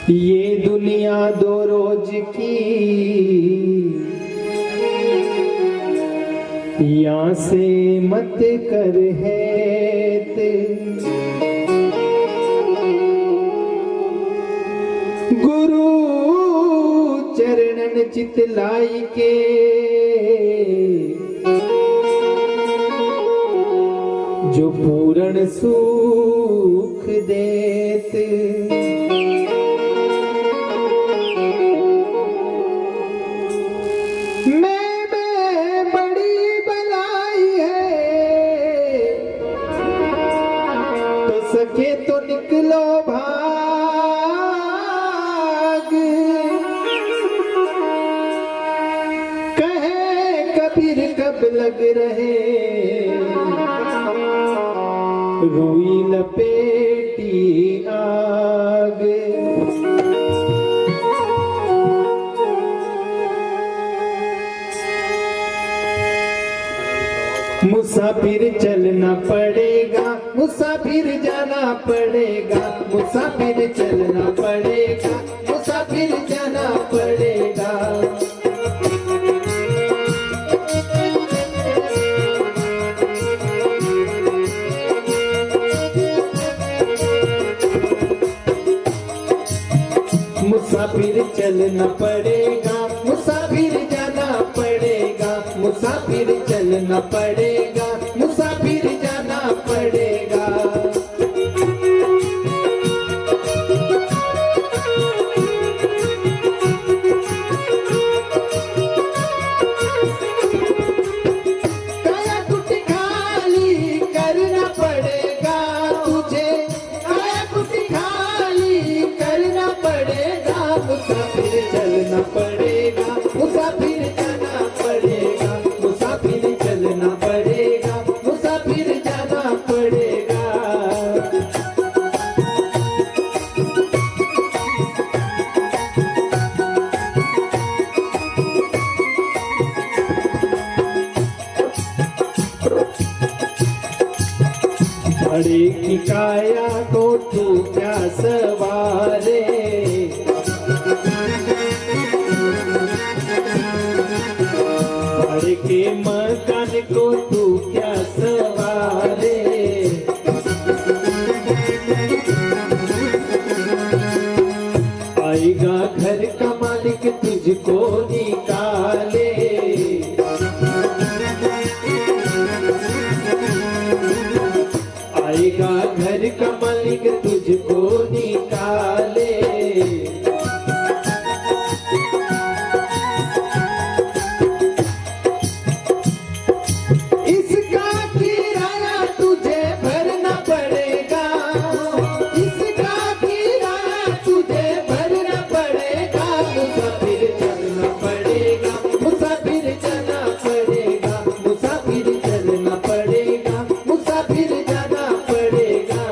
ये दुनिया दो रोज की, यहाँ से मत कर हैत। गुरु चरणन चितलाई के, जो पूर्ण सुख देत। मैं बड़ी भलाई है, तो सके तो निकलो भाग। कहे कबीर कब लग रहे, रुई लपेटी आग। मुसाफिर चलना पड़ेगा, मुसाफिर जाना पड़ेगा, मुसाफिर चलना पड़ेगा, मुसाफिर जाना पड़ेगा। मुसाफिर चलना पड़ेगा, मुसाफिर जाना पड़ेगा, मुसाफिर चलना पड़ेगा, मुसाफिर जाना पड़ेगा। काया कुटी खाली करना पड़ेगा तुझे, काया कुटी खाली करना पड़ेगा। मुसाफिर चलना पड़ेगा, मुसाफिर जाना पड़ेगा, मुसाफिर चलना पड़ेगा, मुसाफिर जाना पड़ेगा। बड़े की काया को तू क्या सवारे, बड़े के मकान को तू क्या सवारे। आएगा घर का मालिक तुझको निकाले, आएगा घर का मालिक तुझको निकाले। इसका किराया तुझे भरना पड़ेगा, इसका किराया तुझे भरना पड़ेगा। मुसाफिर चलना पड़ेगा, मुसाफिर जाना पड़ेगा, मुसाफिर चलना पड़ेगा, मुसाफिर जाना पड़ेगा।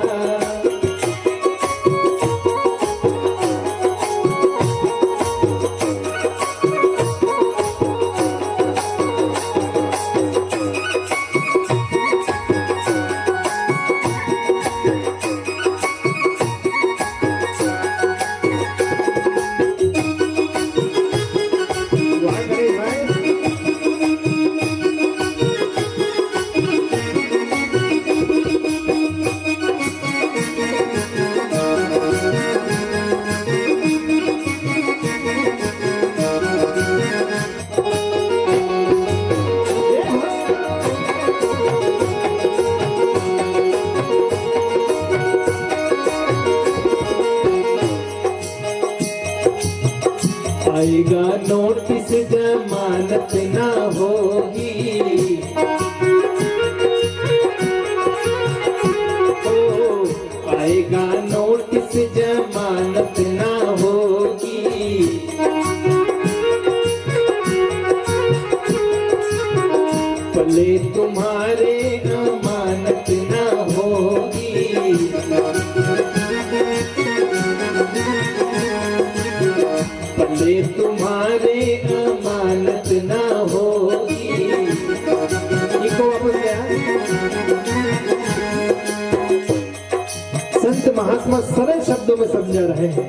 आएगा नोटिस जमानत ना होगी, ओ आएगा नोटिस जमानत ना होगी। पले तुम्हारे अमानत ना होगी, पले तुम्हारे अमानत ना होगी। इको वापस गया। संत महात्मा सरल शब्दों में समझा रहे हैं।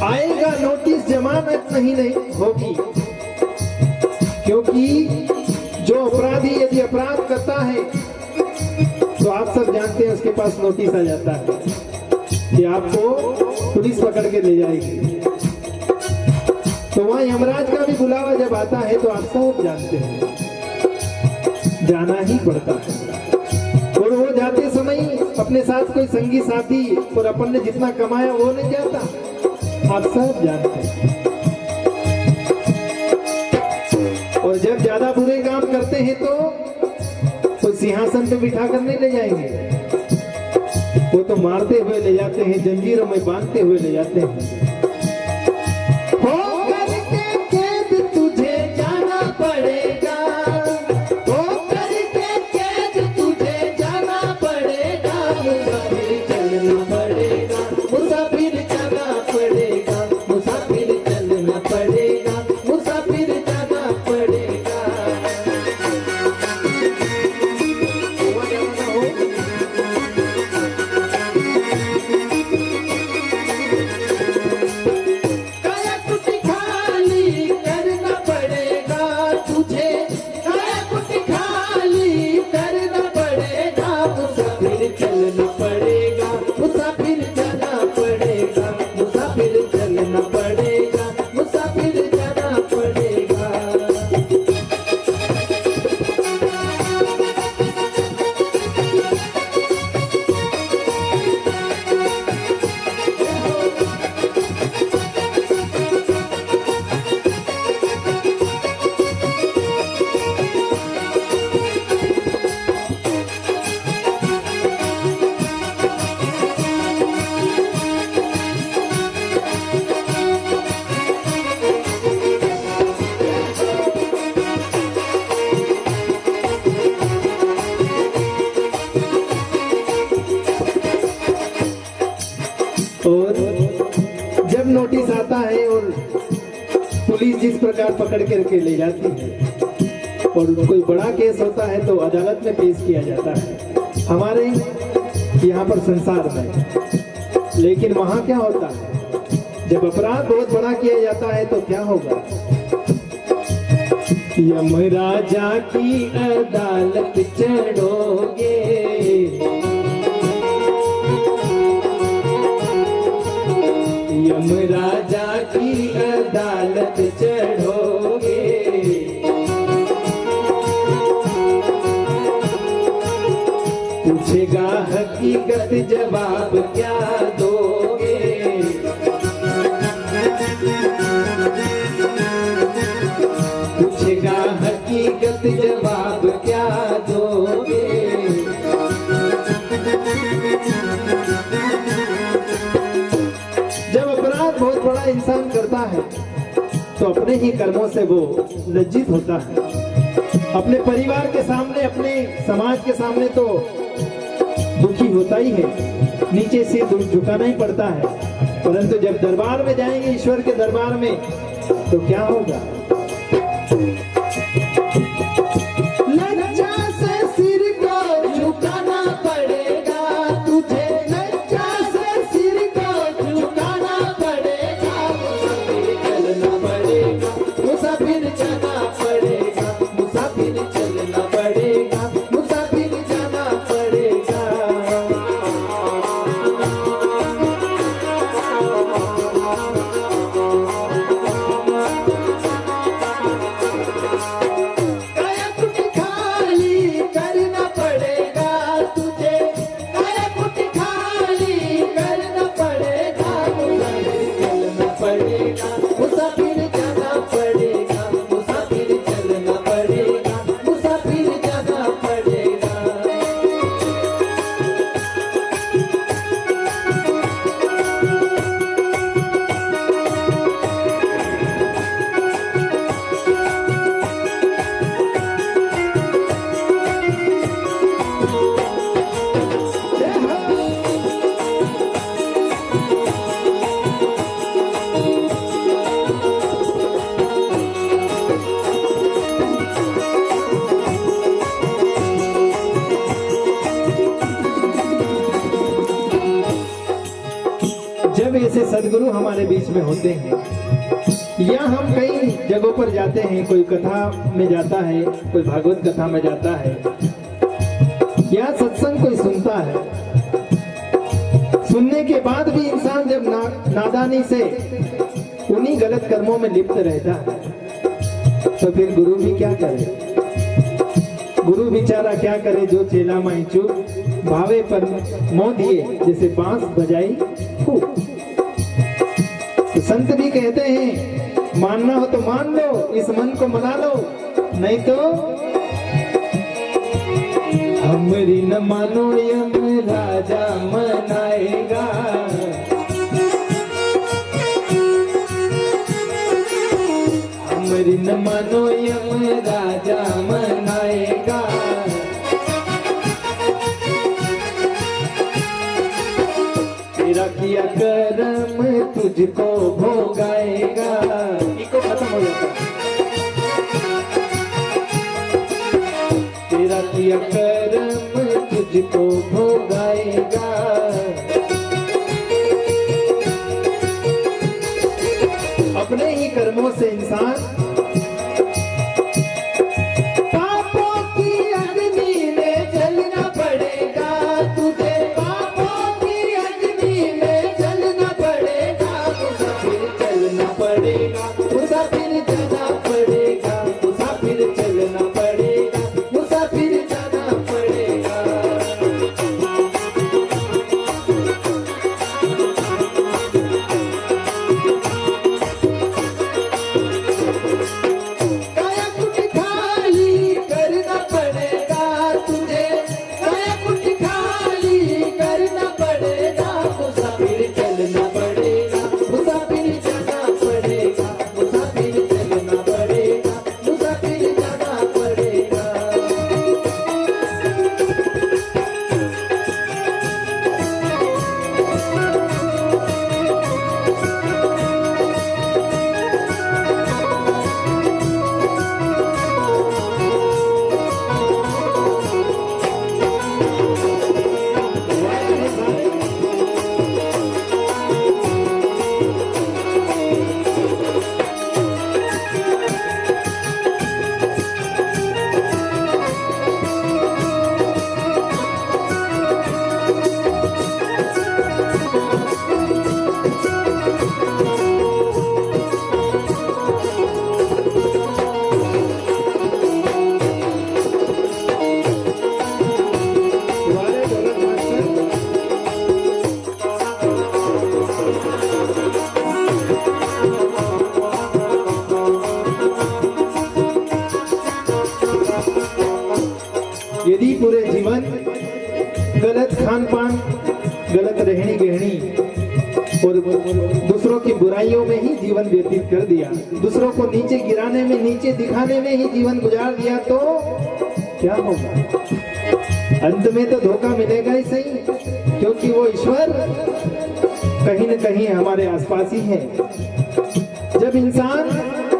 आएगा नोटिस, जमानत नहीं होगी, क्योंकि जो अपराधी यदि अपराध करता है तो आप सब जानते हैं उसके पास नोटिस आ जाता है कि आपको पुलिस पकड़ के ले जाएगी। तो वहां यमराज का भी बुलावा जब आता है तो आप सब जानते हैं जाना ही पड़ता है। और वो जाते समय अपने साथ कोई संगी साथी और अपन ने जितना कमाया वो नहीं जाता, आप सब जानते हैं। और जब ज्यादा बुरे काम करते हैं तो सिंहासन पे बिठा कर नहीं ले जाएंगे, वो तो मारते हुए ले जाते हैं, जंजीरों में बांधते हुए ले जाते हैं। और जब नोटिस आता है और पुलिस जिस प्रकार पकड़ के ले जाती है और कोई बड़ा केस होता है तो अदालत में पेश किया जाता है हमारे यहाँ पर संसार में। लेकिन वहाँ क्या होता है, जब अपराध बहुत बड़ा किया जाता है तो क्या होगा, यमराजा की अदालत चढ़ोगे, यमराजा की अदालत चढ़ोगे, पूछेगा हकीकत जवाब क्या दोगे, पूछेगा हकीकत जवाब क्या दोगे। जब अपराध बहुत बड़ा इंसान करता है तो अपने ही कर्मों से वो लज्जित होता है, अपने परिवार के सामने, अपने समाज के सामने तो दुखी होता ही है, नीचे से झुकाना ही पड़ता है। परंतु जब दरबार में जाएंगे, ईश्वर के दरबार में, तो क्या होगा, लज्जा से सिर को झुकाना पड़ेगा तुझे, लज्जा से सिर को झुकाना पड़ेगा, चलना पड़ेगा, मुसाफिर जाना पड़ेगा, मुसाफिर चलना पड़ेगा, मुसाफिर जाना पड़ेगा। पे ऐसे सदगुरु हमारे बीच में होते हैं, या हम कई जगहों पर जाते हैं, कोई कथा में जाता है, कोई भागवत कथा में जाता है, या सत्संग कोई सुनता है। सुनने के बाद भी इंसान जब नादानी से उन्हीं गलत कर्मों में लिप्त रहता है, तो फिर गुरु भी क्या करे? गुरु बेचारा क्या करे? जो चेला माई चुप भावे पर मोह दिए, जैसे बांस बजाई खूब। तो संत भी कहते हैं मानना हो तो मान लो, इस मन को मना लो, नहीं तो हमरी न मानो यम राजा मनाएगा। हमरी न मानो यम राजा मनाएगा। तेरा किया कर्म तुझको भोगाएगा। इको खत्म हो जाता है। तेरा किया कर्म तुझको भोगाएगा। अपने ही कर्मों से इंसान पापों की अग्नि में जलना पड़ेगा। तुझे पापों की अग्नि में जलना पड़ेगा। मुसाफिर चलना पड़ेगा, मुसाफिर जाना पड़ेगा, मुसाफिर चलना पड़ेगा, मुसाफिर जाना पड़ेगा। यदि पूरे जीवन गलत खान पान, गलत रहनी गहनी और दूसरों की बुराइयों में ही जीवन व्यतीत कर दिया, दूसरों को नीचे गिराने में, नीचे दिखाने में ही जीवन गुजार दिया, तो क्या होगा? अंत में तो धोखा मिलेगा ही सही, क्योंकि वो ईश्वर कहीं न कहीं हमारे आसपास ही है। जब इंसान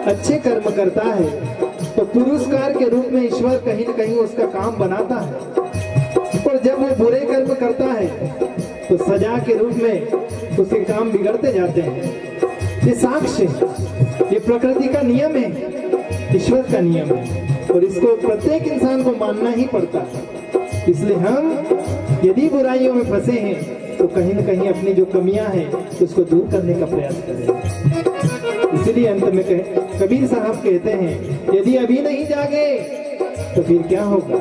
अच्छे कर्म करता है तो पुरस्कार के रूप में ईश्वर कहीं न कहीं उसका काम बनाता है, और जब वो बुरे कर्म करता है तो सजा के रूप में उसके काम बिगड़ते जाते हैं। ये साक्ष्य, ये प्रकृति का नियम है, ईश्वर का नियम है, और इसको प्रत्येक इंसान को मानना ही पड़ता है। इसलिए हम यदि बुराइयों में फंसे हैं तो कहीं न कहीं अपनी जो कमियां हैं उसको दूर करने का प्रयास करें। इसलिए अंत में कबीर साहब कहते हैं, यदि अभी नहीं जागे तो फिर क्या होगा?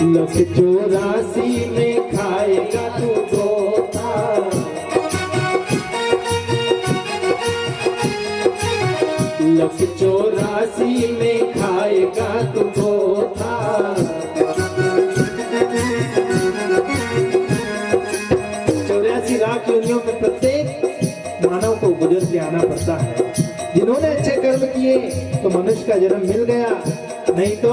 लख 84 में खाएगा तू गोता, लख 84 में खाएगा तू गोता। 84 लाख योनियों में प्रत्येक मानव को गुजर के आना पड़ता है। जिन्होंने अच्छे कर्म किए तो मनुष्य का जन्म मिल गया, नहीं तो